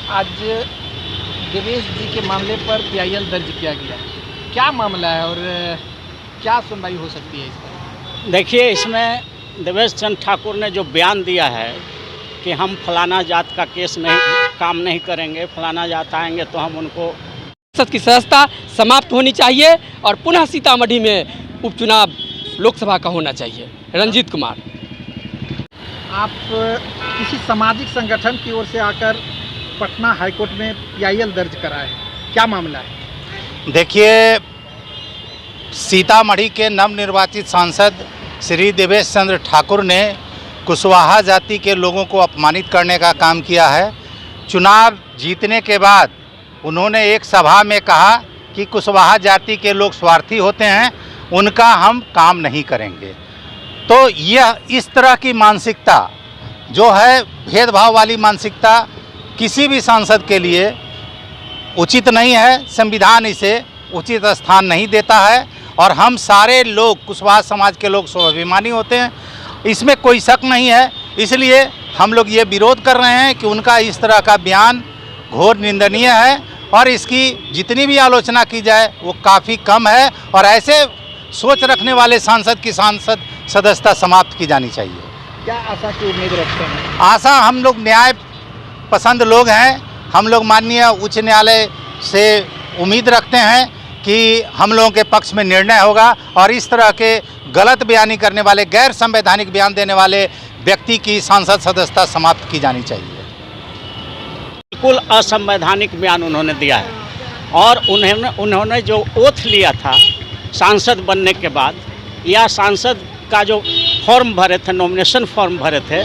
आज देवेश जी के मामले पर PIL दर्ज किया गया, क्या मामला है और क्या सुनवाई हो सकती है इस पर? देखिए, इसमें देवेश चंद्र ठाकुर ने जो बयान दिया है कि हम फलाना जात का केस नहीं काम नहीं करेंगे, फलाना जात आएंगे तो हम उनको संसद की सदस्यता समाप्त होनी चाहिए और पुनः सीतामढ़ी में उपचुनाव लोकसभा का होना चाहिए। रंजीत कुमार। आप किसी सामाजिक संगठन की ओर से आकर पटना हाईकोर्ट में PIL दर्ज कराए, क्या मामला है? देखिए, सीतामढ़ी के नवनिर्वाचित सांसद श्री देवेश चंद्र ठाकुर ने कुशवाहा जाति के लोगों को अपमानित करने का काम किया है। चुनाव जीतने के बाद उन्होंने एक सभा में कहा कि कुशवाहा जाति के लोग स्वार्थी होते हैं, उनका हम काम नहीं करेंगे। तो यह इस तरह की मानसिकता जो है, भेदभाव वाली मानसिकता किसी भी सांसद के लिए उचित नहीं है। संविधान इसे उचित स्थान नहीं देता है और हम सारे लोग, कुशवाहा समाज के लोग स्वाभिमानी होते हैं, इसमें कोई शक नहीं है। इसलिए हम लोग ये विरोध कर रहे हैं कि उनका इस तरह का बयान घोर निंदनीय है और इसकी जितनी भी आलोचना की जाए वो काफ़ी कम है और ऐसे सोच रखने वाले सांसद की सांसद सदस्यता समाप्त की जानी चाहिए। क्या आशा की उम्मीद रखते हैं? आशा, हम लोग न्याय पसंद लोग हैं। हम लोग माननीय उच्च न्यायालय से उम्मीद रखते हैं कि हम लोगों के पक्ष में निर्णय होगा और इस तरह के गलत बयानी करने वाले, गैर संवैधानिक बयान देने वाले व्यक्ति की सांसद सदस्यता समाप्त की जानी चाहिए। बिल्कुल असंवैधानिक बयान उन्होंने दिया है और उन्होंने जो ओथ लिया था सांसद बनने के बाद, या सांसद का जो फॉर्म भरे थे, नॉमिनेशन फॉर्म भरे थे,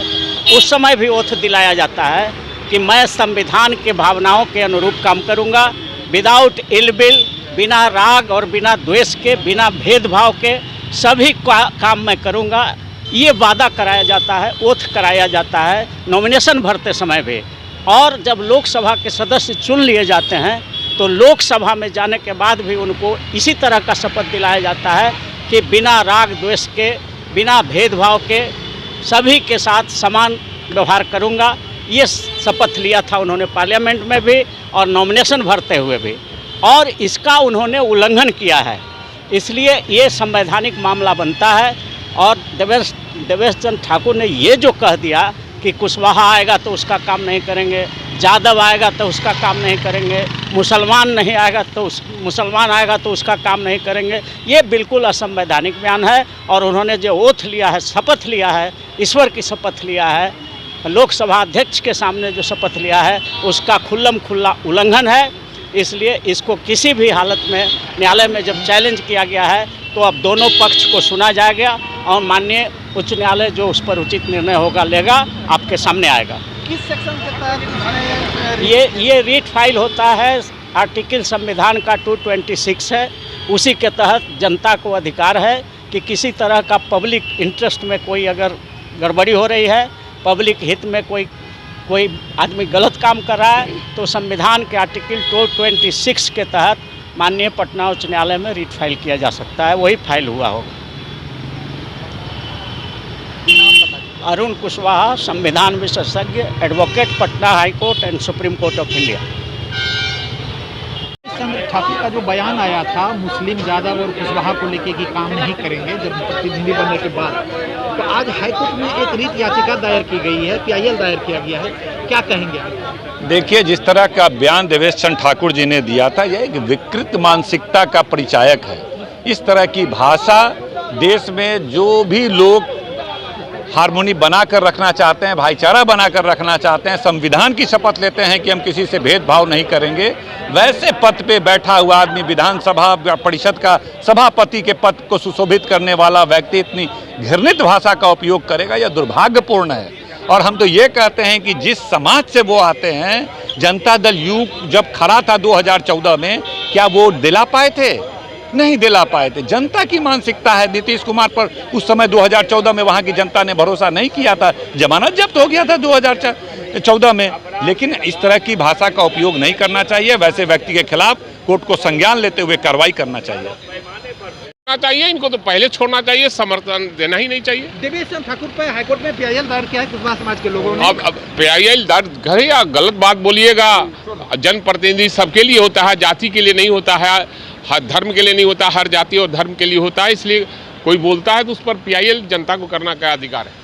उस समय भी ओथ दिलाया जाता है कि मैं संविधान के भावनाओं के अनुरूप काम करूंगा, विदाउट इल विल, बिना राग और बिना द्वेष के, बिना भेदभाव के सभी काम मैं करूंगा। ये वादा कराया जाता है, ओथ कराया जाता है नॉमिनेशन भरते समय भी। और जब लोकसभा के सदस्य चुन लिए जाते हैं तो लोकसभा में जाने के बाद भी उनको इसी तरह का शपथ दिलाया जाता है कि बिना राग द्वेष के, बिना भेदभाव के सभी के साथ समान व्यवहार करूंगा। ये शपथ लिया था उन्होंने पार्लियामेंट में भी और नॉमिनेशन भरते हुए भी, और इसका उन्होंने उल्लंघन किया है। इसलिए ये संवैधानिक मामला बनता है। और देवेश चंद्र ठाकुर ने ये जो कह दिया कि कुशवाहा आएगा तो उसका काम नहीं करेंगे, यादव आएगा तो उसका काम नहीं करेंगे, मुसलमान आएगा तो उसका काम नहीं करेंगे, ये बिल्कुल असंवैधानिक बयान है। और उन्होंने जो ओथ लिया है, शपथ लिया है, ईश्वर की शपथ लिया है, लोकसभा अध्यक्ष के सामने जो शपथ लिया है, उसका खुल्लम खुल्ला उल्लंघन है। इसलिए इसको किसी भी हालत में न्यायालय में जब चैलेंज किया गया है तो अब दोनों पक्ष को सुना जाएगा और माननीय उच्च न्यायालय जो उस पर उचित निर्णय होगा लेगा, आपके सामने आएगा। किस सेक्शन के तहत ये रीट फाइल होता है? आर्टिकल संविधान का 226 है, उसी के तहत जनता को अधिकार है कि किसी तरह का पब्लिक इंटरेस्ट में कोई अगर गड़बड़ी हो रही है, पब्लिक हित में कोई आदमी गलत काम कर रहा है, तो संविधान के आर्टिकल 226 के तहत माननीय पटना उच्च न्यायालय में रीट फाइल किया जा सकता है। वही फाइल हुआ होगा। अरुण कुशवाहा, संविधान विशेषज्ञ, advocate, Patna high court and supreme court of India. Chandra Thakur का जो बयान आया था मुस्लिम यादव और कुशवाहा को लेके कि काम नहीं करेंगे जब प्रतिनिधि बनने के बाद, तो आज हाईकोर्ट में एक रीट याचिका दायर की गई है, PIL दायर किया गया है, क्या कहेंगे आप? देखिए, जिस तरह का बयान देवेश चंद्र ठाकुर जी ने दिया था, यह एक विकृत मानसिकता का परिचायक है। इस तरह की भाषा देश में जो भी लोग हार्मोनी बनाकर रखना चाहते हैं, भाईचारा बनाकर रखना चाहते हैं, संविधान की शपथ लेते हैं कि हम किसी से भेदभाव नहीं करेंगे, वैसे पद पे बैठा हुआ आदमी, विधानसभा परिषद का सभापति के पद को सुशोभित करने वाला व्यक्ति इतनी घृणित भाषा का उपयोग करेगा, यह दुर्भाग्यपूर्ण है। और हम तो ये कहते हैं कि जिस समाज से वो आते हैं, जनता दल यू जब खड़ा था 2014 में, क्या वोट दिला पाए थे? नहीं दिला पाए थे। जनता की मानसिकता है। नीतीश कुमार पर उस समय 2014 में वहाँ की जनता ने भरोसा नहीं किया था, जमानत जब्त हो गया था 2014 में। लेकिन इस तरह की भाषा का उपयोग नहीं करना चाहिए। वैसे व्यक्ति के खिलाफ कोर्ट को संज्ञान लेते हुए कार्रवाई करना चाहिए। चाहिए, इनको तो पहले छोड़ना चाहिए, समर्थन देना ही नहीं चाहिए। देवेश चंद्र ठाकुर पर हाईकोर्ट में पीआईएल दायर किया है कुशवाहा समाज के लोगों ने। अब पीआईएल दर्द घर या गलत बात बोलिएगा, जनप्रतिनिधि सबके लिए होता है, जाति के लिए नहीं होता है, हर धर्म के लिए नहीं होता, हर जाति और धर्म के लिए होता है। इसलिए कोई बोलता है तो उस पर पीआईएल जनता को करना क्या अधिकार है।